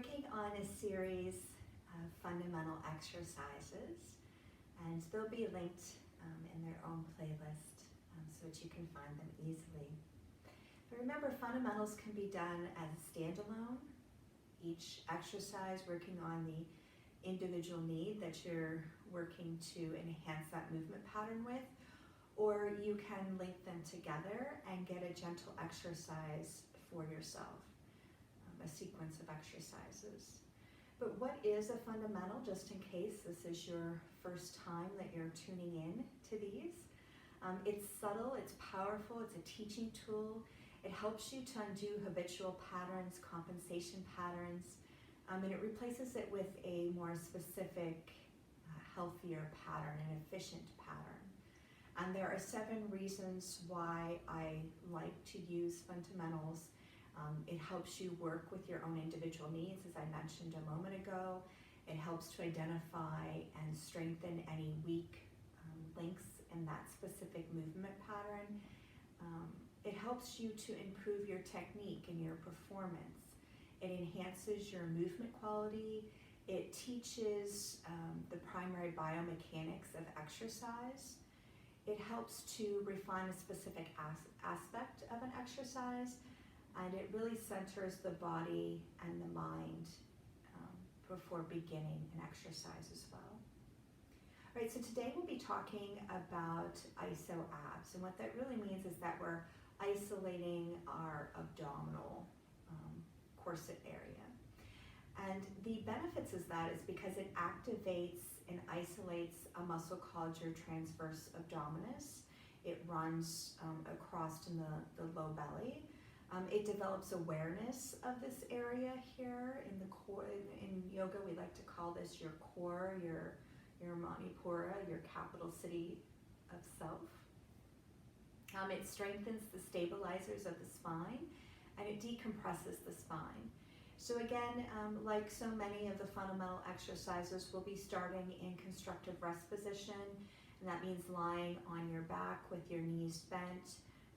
working on a series of fundamental exercises, and they'll be linked in their own playlist so that you can find them easily. But remember, fundamentals can be done as a standalone, each exercise working on the individual need that you're working to enhance that movement pattern with, or you can link them together and get a gentle exercise for yourself, a sequence of exercises. But what is a fundamental, just in case this is your first time that you're tuning in to these? It's subtle, it's powerful, it's a teaching tool. It helps you to undo habitual patterns, compensation patterns, and it replaces it with a more specific, healthier pattern, an efficient pattern. And there are 7 reasons why I like to use fundamentals. It helps you work with your own individual needs, as I mentioned a moment ago. It helps to identify and strengthen any weak links in that specific movement pattern. It helps you to improve your technique and your performance. It enhances your movement quality. It teaches the primary biomechanics of exercise. It helps to refine a specific aspect of an exercise, and it really centers the body and the mind before beginning an exercise as well. All right, so today we'll be talking about iso-abs, and what that really means is that we're isolating our abdominal corset area. And the benefits is because it activates and isolates a muscle called your transverse abdominis. It runs across in the low belly. It develops awareness of this area here in the core. In yoga, we like to call this your core, your Manipura, your capital city of self. It strengthens the stabilizers of the spine, and it decompresses the spine. So again, like so many of the fundamental exercises, we'll be starting in constructive rest position, and that means lying on your back with your knees bent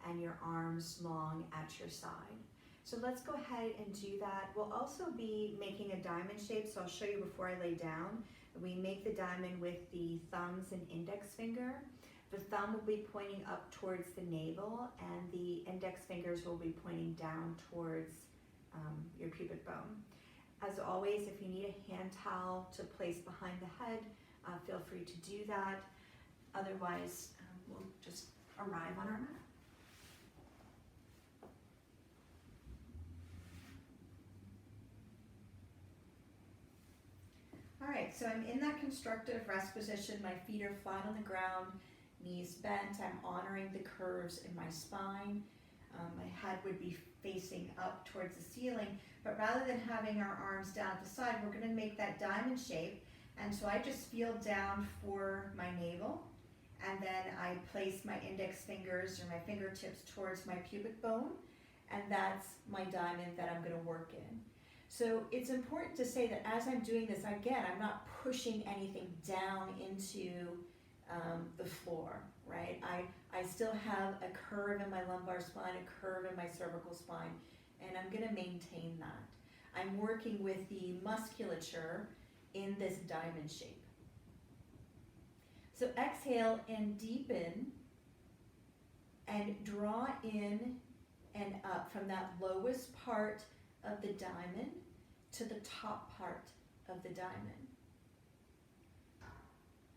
and your arms long at your side. So let's go ahead and do that. We'll also be making a diamond shape, so I'll show you before I lay down. We make the diamond with the thumbs and index finger. The thumb will be pointing up towards the navel, and the index fingers will be pointing down towards your pubic bone. As always, if you need a hand towel to place behind the head, feel free to do that. Otherwise, we'll just arrive on our mat. All right, so I'm in that constructive rest position. My feet are flat on the ground, knees bent. I'm honoring the curves in my spine. My head would be facing up towards the ceiling, but rather than having our arms down at the side, we're going to make that diamond shape. And so I just feel down for my navel, and then I place my index fingers or my fingertips towards my pubic bone, and that's my diamond that I'm going to work in. So it's important to say that as I'm doing this, again, I'm not pushing anything down into the floor, right? I still have a curve in my lumbar spine, a curve in my cervical spine, and I'm going to maintain that. I'm working with the musculature in this diamond shape. So exhale and deepen and draw in and up from that lowest part of the diamond to the top part of the diamond.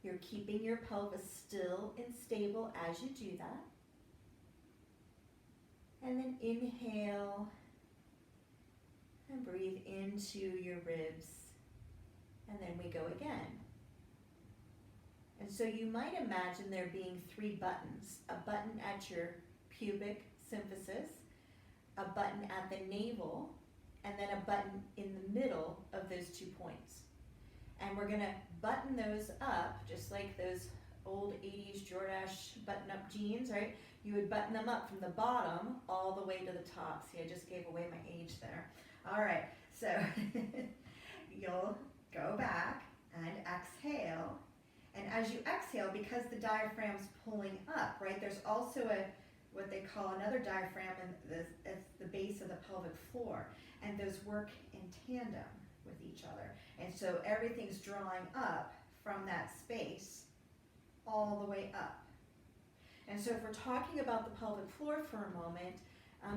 You're keeping your pelvis still and stable as you do that. And then inhale and breathe into your ribs. And then we go again. And so you might imagine there being 3 buttons. A button at your pubic symphysis, a button at the navel, and then a button in the middle of those 2 points. And we're gonna button those up, just like those old 80s Jordache button-up jeans, right? You would button them up from the bottom all the way to the top. See, I just gave away my age there. All right, so you'll go back and exhale. And as you exhale, because the diaphragm's pulling up, right, there's also what they call another diaphragm at the base of the pelvic floor, and those work in tandem. with each other. And so everything's drawing up from that space all the way up. And so if we're talking about the pelvic floor for a moment,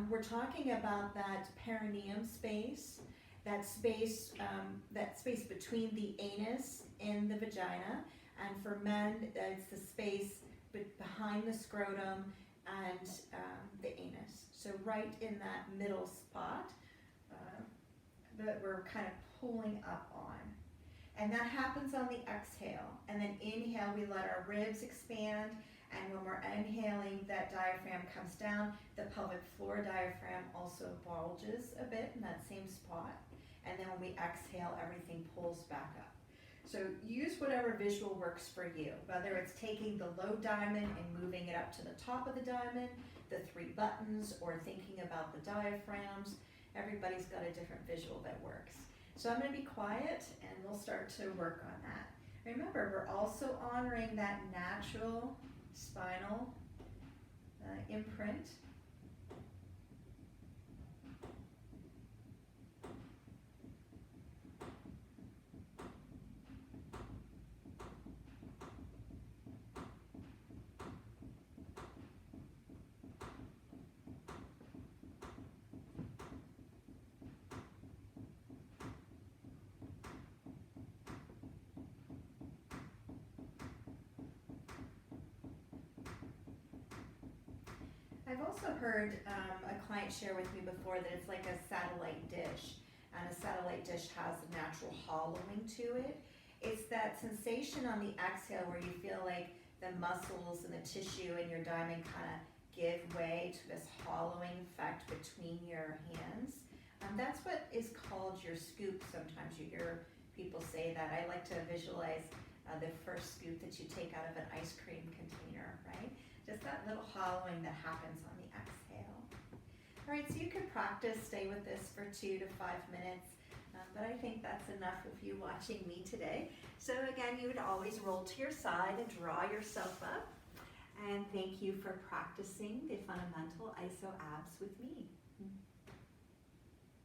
we're talking about that perineum space, that space between the anus and the vagina. And for men, it's the space behind the scrotum and the anus. So right in that middle spot that we're kind of pulling up on. And that happens on the exhale. And then inhale, we let our ribs expand. And when we're inhaling, that diaphragm comes down. The pelvic floor diaphragm also bulges a bit in that same spot. And then when we exhale, everything pulls back up. So use whatever visual works for you, whether it's taking the low diamond and moving it up to the top of the diamond, the 3 buttons, or thinking about the diaphragms. Everybody's got a different visual that works. So I'm going to be quiet and we'll start to work on that. Remember, we're also honoring that natural spinal imprint. I've also heard a client share with me before that it's like a satellite dish, and a satellite dish has a natural hollowing to it. It's that sensation on the exhale where you feel like the muscles and the tissue in your diamond kind of give way to this hollowing effect between your hands. That's what is called your scoop. Sometimes you hear people say that. I like to visualize the first scoop that you take out of an ice cream container, right? Just that little hollowing that happens on the exhale. All right, so you can practice, stay with this for 2 to 5 minutes, but I think that's enough of you watching me today. So again, you would always roll to your side and draw yourself up. And thank you for practicing the fundamental iso abs with me.